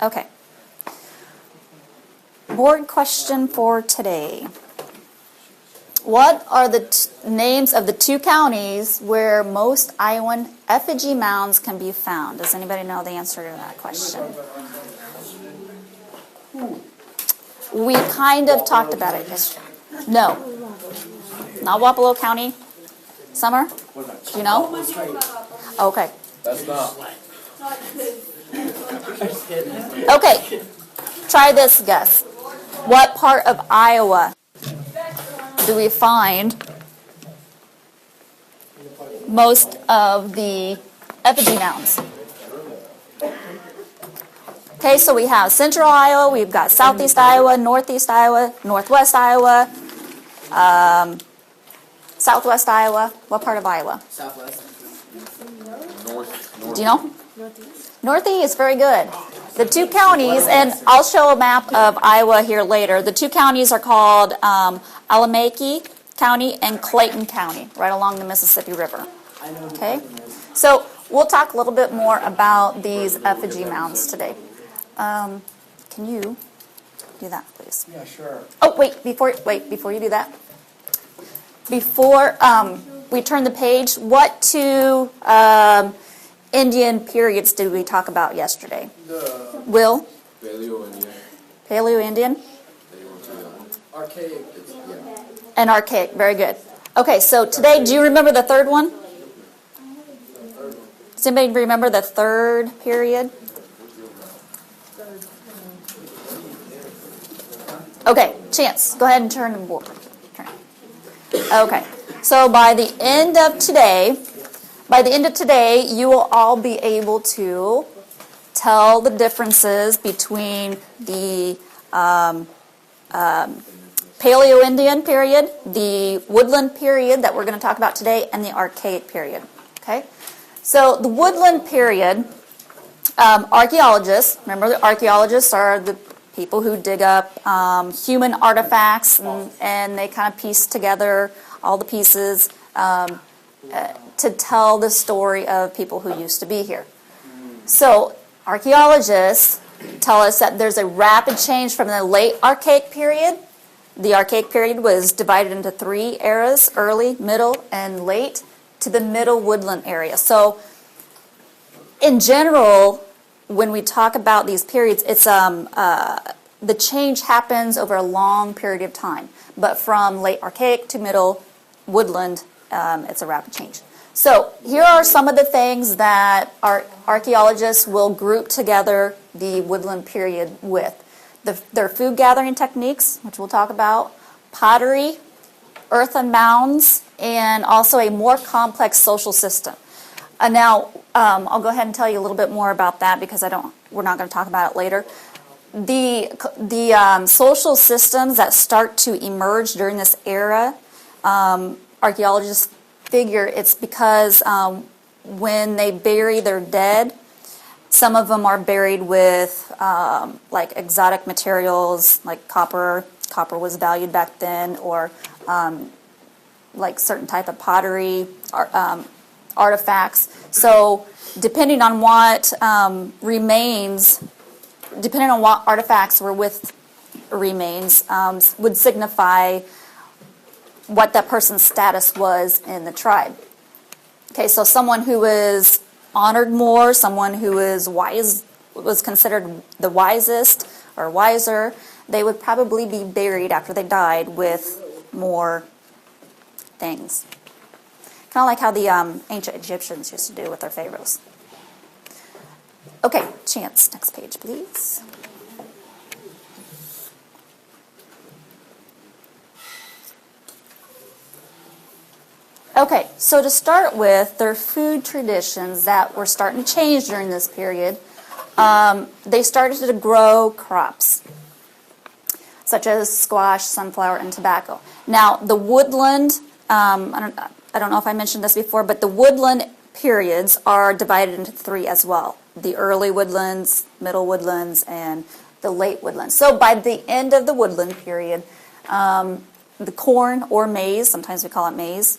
Okay. Board question for today. What are the names of the two counties where most Iowan effigy mounds can be found? Does anybody know the answer to that question? We kind of talked about it yesterday. No. Not Wapello County? Summer? Do you know? Okay. That's not. Okay. Try this guess. What part of Iowa do we find most of the effigy mounds? Okay, so we have central Iowa, we've got southeast Iowa, northeast Iowa, northwest Iowa, southwest Iowa. What part of Iowa? Southwest. Do you know? Northeast, very good. The two counties, and I'll show a map of Iowa here later. The two counties are called Alameda County and Clayton County, right along the Mississippi River. Okay? So we'll talk a little bit more about these effigy mounds today. Can you do that, please? Yeah, sure. Oh, wait, before you do that. Before we turn the page, what two Indian periods did we talk about yesterday? Will? Paleo-Indian. Paleo-Indian? Archaic. And archaic, very good. Okay, so today, do you remember the third one? Does anybody remember the third period? Okay, Chance, go ahead and turn the board. Okay, so by the end of today, you will all be able to tell the differences between the Paleo-Indian period, the woodland period that we're going to talk about today, and the archaic period. Okay, so the woodland period, archaeologists, remember the archaeologists are the people who dig up human artifacts and they kind of piece together all the pieces to tell the story of people who used to be here. So archaeologists tell us that there's a rapid change from the late archaic period. The archaic period was divided into three eras, early, middle, and late, to the middle woodland area. So in general, when we talk about these periods, it's the change happens over a long period of time. But from late archaic to middle woodland, it's a rapid change. So here are some of the things that our archaeologists will group together the woodland period with. Their food gathering techniques, which we'll talk about, pottery, earthen mounds, and also a more complex social system. Now, I'll go ahead and tell you a little bit more about that because we're not going to talk about it later. The social systems that start to emerge during this era, archaeologists figure it's because when they bury their dead, some of them are buried with like exotic materials like copper. Copper was valued back then, or like certain type of pottery, artifacts. So depending on what remains, depending on what artifacts were with remains, would signify what that person's status was in the tribe. Okay, so someone who is honored more, someone who is wise, was considered the wisest or wiser, they would probably be buried after they died with more things. Kind of like how the ancient Egyptians used to do with their pharaohs. Okay, Chance, next page, please. Okay, so to start with, their food traditions that were starting to change during this period, they started to grow crops, such as squash, sunflower, and tobacco. Now, the woodland, I don't know if I mentioned this before, but the woodland periods are divided into three as well. The early woodlands, middle woodlands, and the late woodlands. So by the end of the woodland period, the corn or maize, sometimes we call it maize,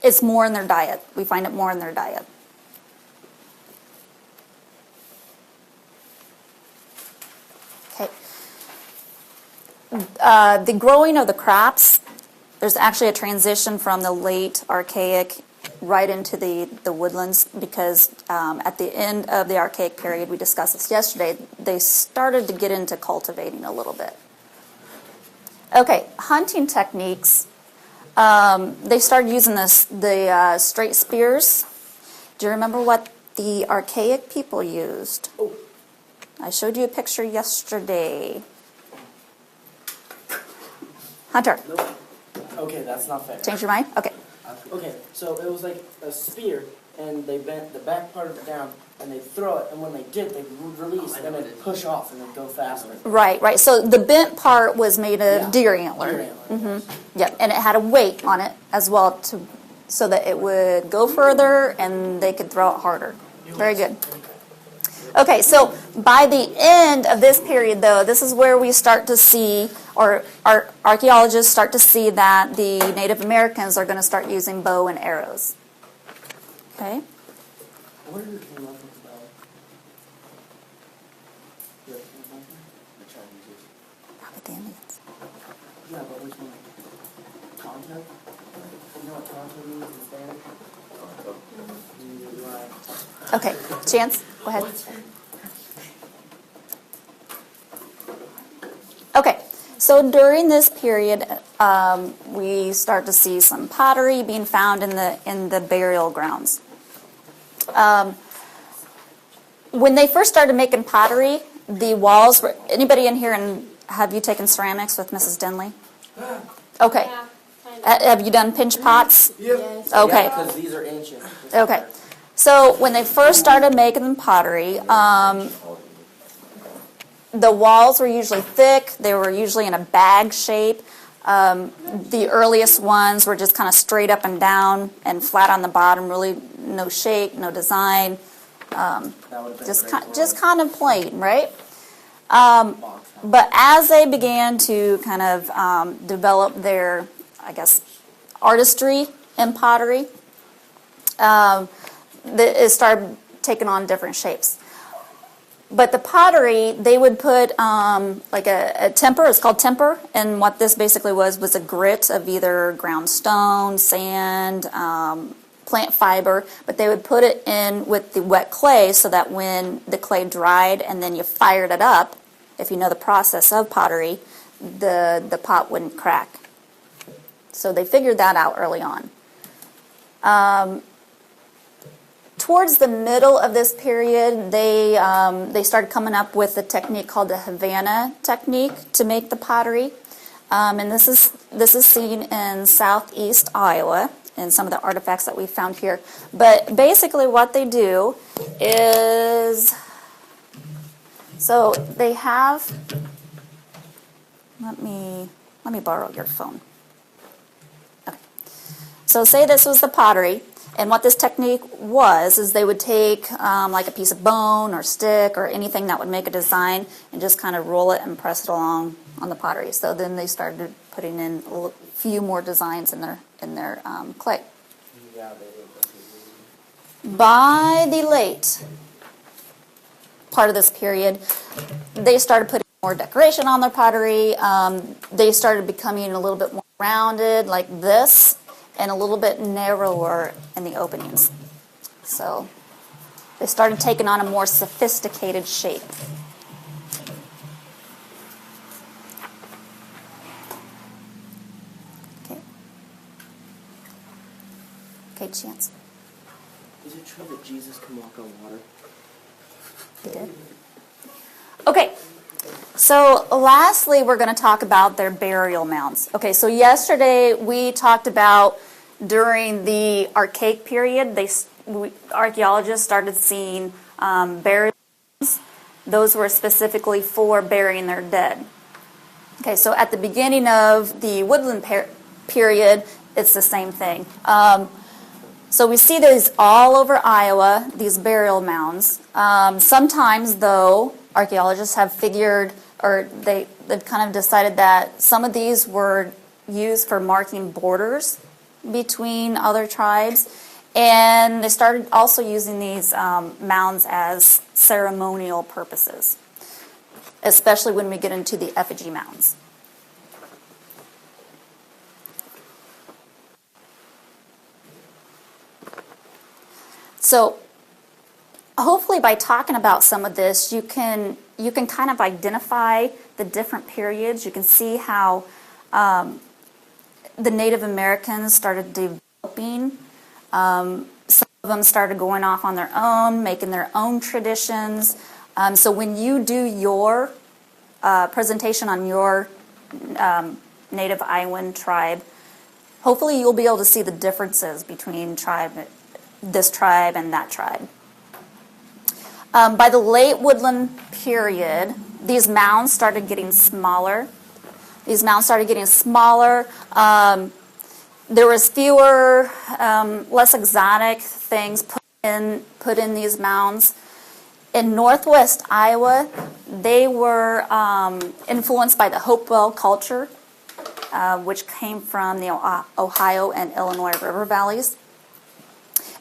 It's more in their diet. We find it more in their diet. Okay. The growing of the crops, there's actually a transition from the late Archaic right into the woodlands because at the end of the Archaic period, we discussed this yesterday, they started to get into cultivating a little bit. Okay, hunting techniques. They started using the straight spears. Do you remember what the Archaic people used? Oh. I showed you a picture yesterday. Hunter, Nope. Okay, that's not fair. change your mind? Okay. Okay, so it was like a spear, and they bent the back part of it down, and they throw it, and when they did, they would release, and they'd push off, and they'd go faster. Right. So the bent part was made of Yeah. deer antler. Deer antler. Yep, and it had a weight on it as well so that it would go further and they could throw it harder. Very good. Okay, so by the end of this period, though, this is where we start to see, or our archaeologists start to see that the Native Americans are going to start using bow and arrows. Okay? Where did it come up with that? The Chinese. Probably the Indians. Yeah, but which one? Tonto? You know what Tonto means in Spanish? Right. Okay, Chance, go ahead. Okay, so during this period, we start to see some pottery being found in the burial grounds. When they first started making pottery, the walls were. Anybody in here, and have you taken ceramics with Mrs. Denley? Okay. Yeah, kind of. Have you done pinch pots? Yes. Okay. Because these are ancient. Okay. So when they first started making pottery, the walls were usually thick. They were usually in a bag shape. The earliest ones were just kind of straight up and down and flat on the bottom, really no shape, no design, That would have been just kind of plain, right? But as they began to kind of develop their, I guess, artistry in pottery, it started taking on different shapes. But the pottery, they would put like a temper, it's called temper, and what this basically was a grit of either ground stone, sand, plant fiber, but they would put it in with the wet clay so that when the clay dried and then you fired it up, if you know the process of pottery, the pot wouldn't crack. So they figured that out early on. Towards the middle of this period, they started coming up with a technique called the Havana technique to make the pottery, and this is seen in southeast Iowa in some of the artifacts that we found here. But basically, what they do is, so they have. Let me borrow your phone. Okay. So say this was the pottery. And what this technique was is they would take like a piece of bone or stick or anything that would make a design and just kind of roll it and press it along on the pottery. So then they started putting in a few more designs in their clay. Yeah, they did. By the late part of this period, they started putting more decoration on their pottery. They started becoming a little bit more rounded like this, and a little bit narrower in the openings. So they started taking on a more sophisticated shape. Okay, Chance. Is it true that Jesus can walk on water? He did. Okay. So lastly, we're going to talk about their burial mounds. Okay, so yesterday we talked about during the Archaic period, archaeologists started seeing burial mounds. Those were specifically for burying their dead. Okay, so at the beginning of the woodland period, it's the same thing. So we see these all over Iowa, these burial mounds. Sometimes, though, archaeologists have figured, or they've kind of decided that some of these were used for marking borders between other tribes. And they started also using these mounds as ceremonial purposes, especially when we get into the effigy mounds. So hopefully by talking about some of this, you can kind of identify the different periods. You can see how the Native Americans started developing. Some of them started going off on their own, making their own traditions. So when you do your presentation on your Native Iowan tribe, hopefully you'll be able to see the differences between this tribe and that tribe. By the late woodland period, these mounds started getting smaller. There was fewer, less exotic things put in these mounds. In northwest Iowa, they were influenced by the Hopewell culture, which came from the Ohio and Illinois river valleys.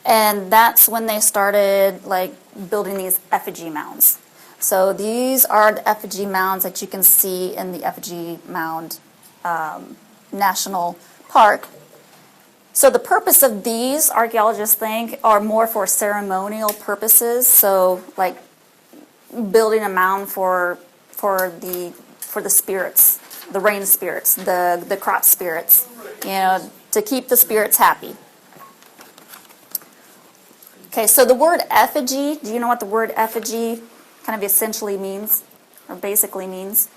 And that's when they started building these effigy mounds. So these are the effigy mounds that you can see in the Effigy Mound National Park. So the purpose of these, archaeologists think, are more for ceremonial purposes. So like building a mound for the spirits, the rain spirits, the crop spirits, to keep the spirits happy. Okay, so the word effigy, do you know what the word effigy kind of essentially means, or basically means?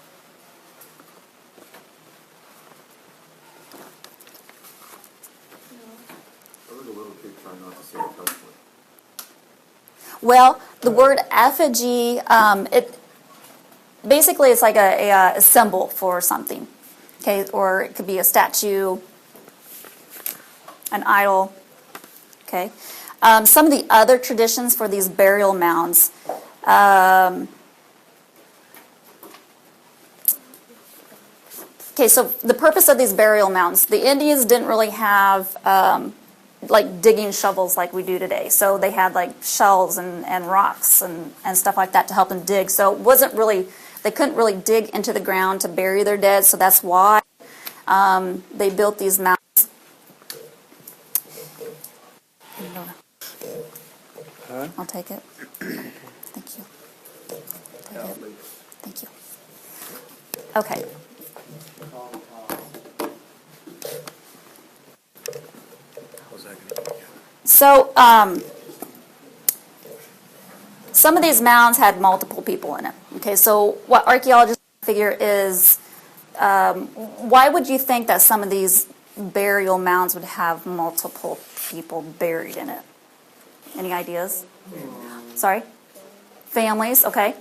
I heard a little kid try not to say it personally. Well, the word effigy, it basically it's like a symbol for something, okay, or it could be a statue, an idol, okay. Some of the other traditions for these burial mounds. Okay, so the purpose of these burial mounds, the Indians didn't really have like digging shovels like we do today. So they had like shells and rocks and stuff like that to help them dig. So it wasn't really, they couldn't really dig into the ground to bury their dead. So that's why they built these mounds. I'll take it. Thank you. Take it. Thank you. Okay. So, some of these mounds had multiple people in it. Okay, so what archaeologists figure is, why would you think that some of these burial mounds would have multiple people buried in it? Any ideas? Sorry? Families, okay.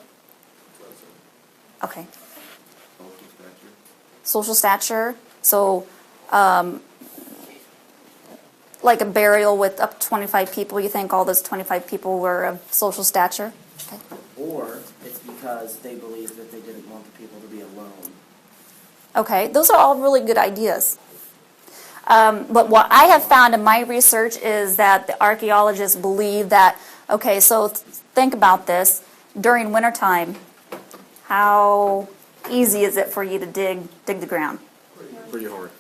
Okay. Social stature. So, like a burial with up to 25 people, you think all those 25 people were of social stature? Okay. Or it's because they believed that they didn't want the people to be alone. Okay, those are all really good ideas. But what I have found in my research is that the archaeologists believe that, okay, so think about this. During wintertime, how easy is it for you to dig the ground? Pretty hard.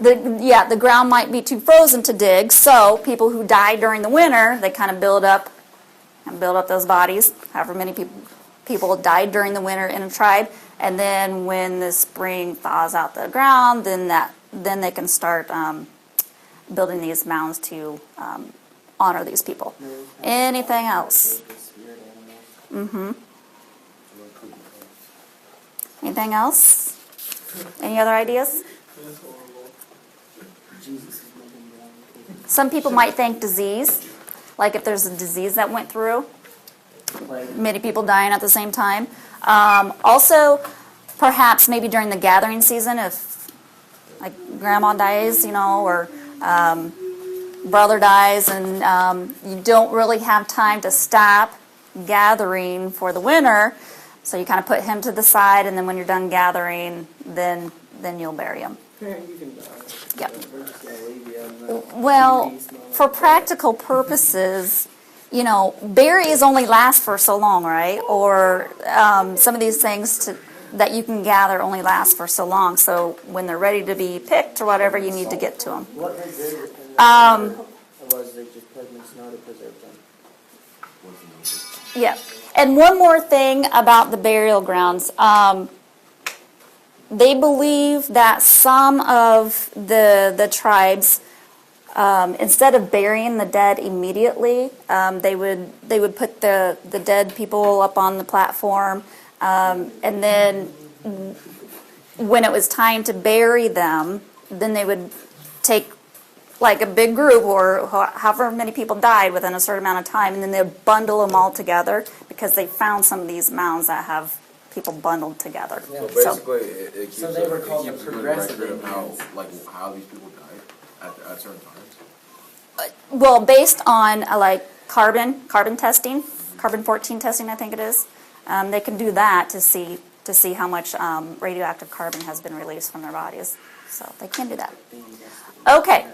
The ground might be too frozen to dig, so people who die during the winter, they kind of build up those bodies, however many people died during the winter in a tribe, and then when the spring thaws out the ground, then they can start building these mounds to honor these people. Anything else? Mm-hmm. Anything else? Any other ideas? Some people might think disease, like if there's a disease that went through, many people dying at the same time. Also, perhaps maybe during the gathering season, if like grandma dies, or brother dies, and you don't really have time to stop gathering for the winter, so you kind of put him to the side, and then when you're done gathering, then you'll bury him. You can die. Yep. We're just gonna leave you in the Well, TV smelling for like practical purposes, you know, berries only last for so long, right? Or some of these things that you can gather only last for so long. So when they're ready to be picked or whatever, you need to get to them. What they did was they just put them in snow to preserve them. Yeah. And one more thing about the burial grounds. They believe that some of the tribes, instead of burying the dead immediately, they would put the dead people up on the platform, and then when it was time to bury them, then they would take like a big group or however many people died within a certain amount of time, and then they'd bundle them all together because they found some of these mounds that have people bundled together. Yeah. So So, basically, it keeps So they were it called the keeps a good progressive record of how, Indians. like, how these people died at certain times. well, based on like carbon testing, carbon 14 testing, I think it is, they can do that to see how much radioactive carbon has been released from their bodies. So they can do that. Okay.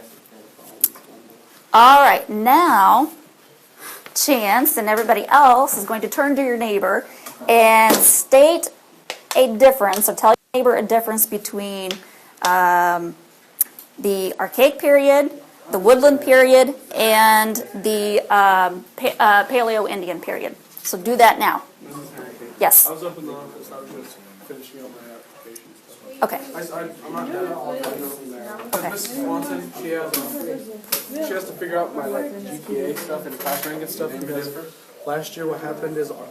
All right, now Chance and everybody else is going to turn to your neighbor and state a difference, so tell your neighbor a difference between the Archaic period, the Woodland period, and the Paleo-Indian period. So do that now. Yes. I was up in the office, I was just finishing up my application stuff. Okay. I'm not done, I'll go from there. Okay. Mrs. Swanson, she has to figure out my like GPA stuff and class rank and stuff because last year what happened is our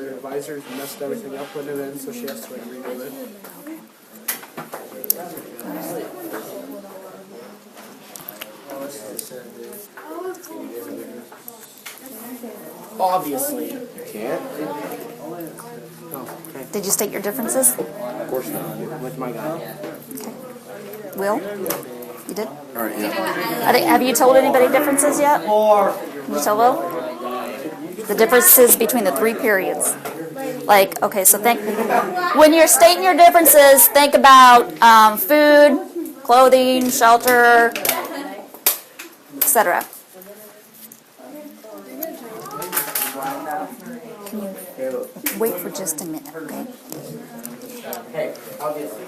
advisors messed everything up putting it in, so she has to like redo it. Obviously. Can't? Did you state your differences? Of course not. With my guy. Will? You did? All right, yeah. Have you told anybody differences yet? You told Will? The differences between the three periods. Like, okay, so when you're stating your differences, think about food, clothing, shelter, etc. Can you wait for just a minute, okay? Hey, obviously.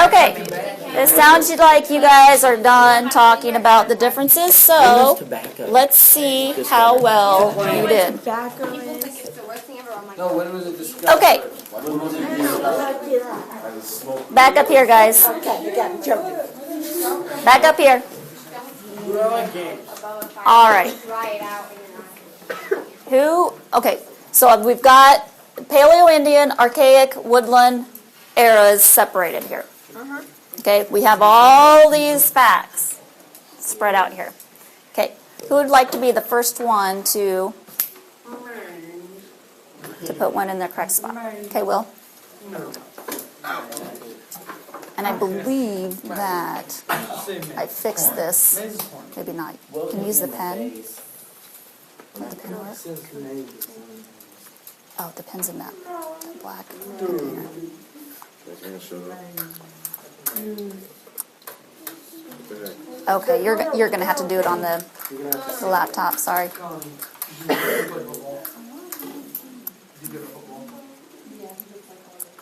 Okay, it sounds like you guys are done talking about the differences, so let's see how well you did. No, when was it discussed? Okay, back up here, guys. Back up here. All right. Okay, so we've got Paleo-Indian, Archaic, Woodland eras separated here. Okay, we have all these facts spread out here. Okay, who would like to be the first one to put one in their correct spot? Okay, Will. And I believe that I fixed this. Maybe not. Can you use the pen? Put the pen where? Oh, the pen's in that black container. Okay, you're going to have to do it on the laptop. Sorry.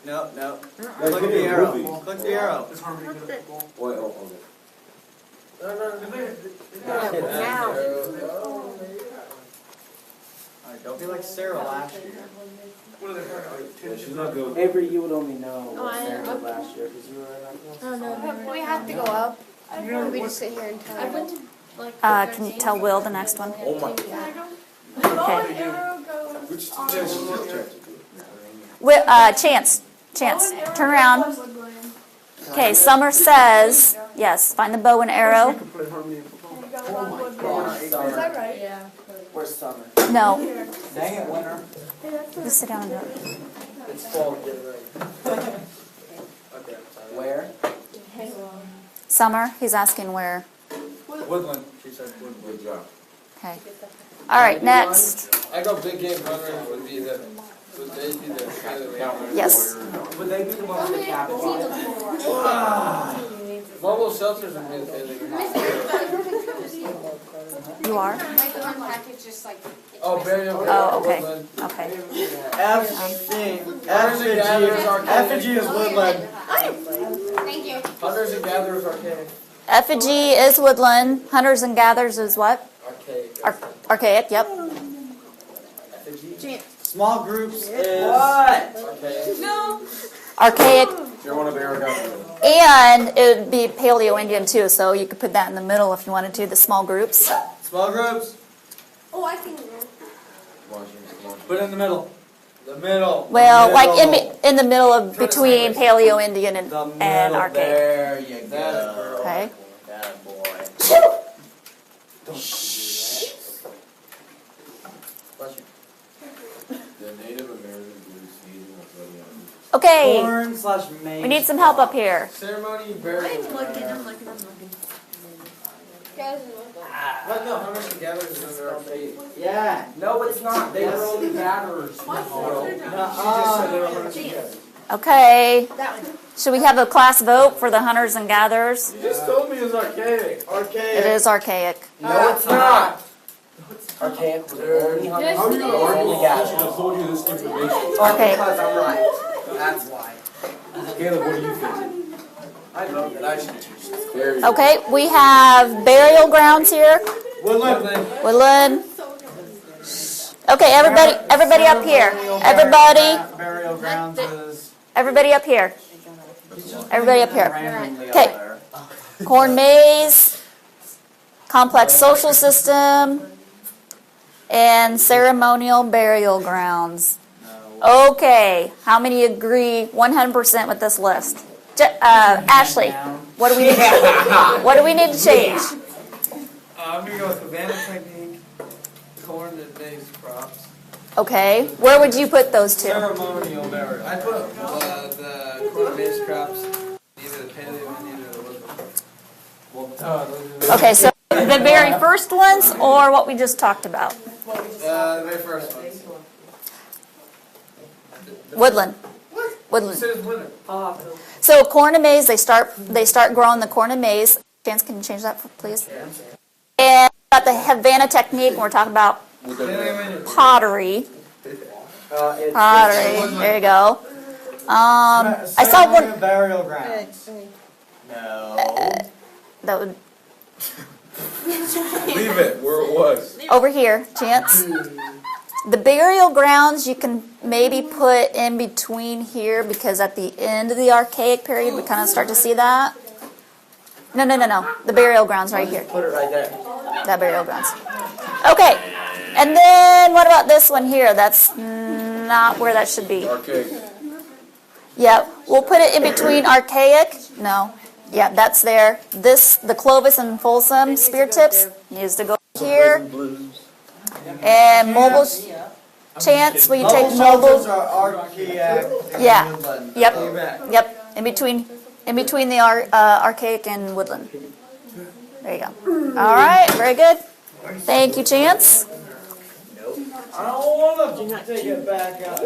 No. Click the arrow. Click the arrow. Wait, okay. Alright, don't be like Sarah last year. She's not good. Avery, you would only know what Sarah did last year because you were in that. We have to go up. We just sit here and tell. Can you tell Will the next one? Oh my God. Okay. Which Chance, turn around. Okay, Summer says, yes, find the bow and arrow. Where's Summer? No, Dang it, winner. just sit down and do it. It's fall. Get it right. Where? Summer, he's asking where. Woodland. She said Woodland. Good job. Okay. All right, next. I go big game runner would be the Would they be the Paleo? Yes. Would they be the one with the cabin? Mobile shelters are made Paleo. You are? Like the one package, just like. Oh, burial. Oh, okay. Woodland. Okay. Effigy is Woodland. Thank you. Hunters and gatherers archaic. Effigy is woodland. Hunters and gatherers is what? Archaic. Archaic, yep. Small groups is. What? Archaic. Archaic. You're one of the Aragon. And it would be Paleo-Indian too, so you could put that in the middle if you wanted to, the small groups. Small groups. Oh, I can. Put it in the middle. The middle. Well, the like middle. in the middle of between Paleo-Indian and, The and middle. Archaic. There you go. Okay. That boy. The Native American blue season was really Okay, Corn/maize. we need some help up here. Ceremony burial. What? No, hunters and gatherers is under archaic. Yeah. No, it's not. They were only gatherers. She just said they were hunters and gatherers. Okay, should we have a class vote for the hunters and gatherers? You just told me it was archaic. It is archaic. No, it's not. Archaic was only hunters How are you and gonna argue only with gatherers. I told you this information? Okay. Because I'm right. That's why. Caleb, what do you think? I vote that I should teach this. There you go. Okay, we have burial grounds here. Woodland. Woodland. Okay, everybody up here. Burial grounds is. Everybody up here. Everybody up here. Randomly Okay. up there. Corn maze, complex social system, and ceremonial burial grounds. Okay, how many agree 100% with this list? Ashley, what do we need? What do we need to change? I'm gonna go with Havana technique, corn and maize crops. Okay, where would you put those two? Ceremonial burial. I put the corn and maize crops, neither the paleo and neither the woodland. Okay, so the very first ones or what we just talked about? The very first ones. Woodland. You Woodland. said it's woodland. So corn and maize, they start growing the corn and maize. Chance, can you change that, please? And got the Havana technique. We're talking about pottery. Pottery. There you go. I saw one. Ceremonial burial grounds. No. That would Leave it where it was. over here, Chance. The burial grounds you can maybe put in between here because at the end of the archaic period we kind of start to see that. No. The burial grounds right here. Put it right there. That burial grounds. Okay. And then what about this one here? That's not where that should be. Archaic. Yeah, we'll put it in between archaic. No. Yeah, that's there. The Clovis and Folsom spear tips needs to go here. And mobile Chance, will you take Shelters mobile? are archaic. Yeah. Woodland. Yep. In between the archaic and woodland. There you go. All right, very good. Thank you, Chance. I don't want to take it back out.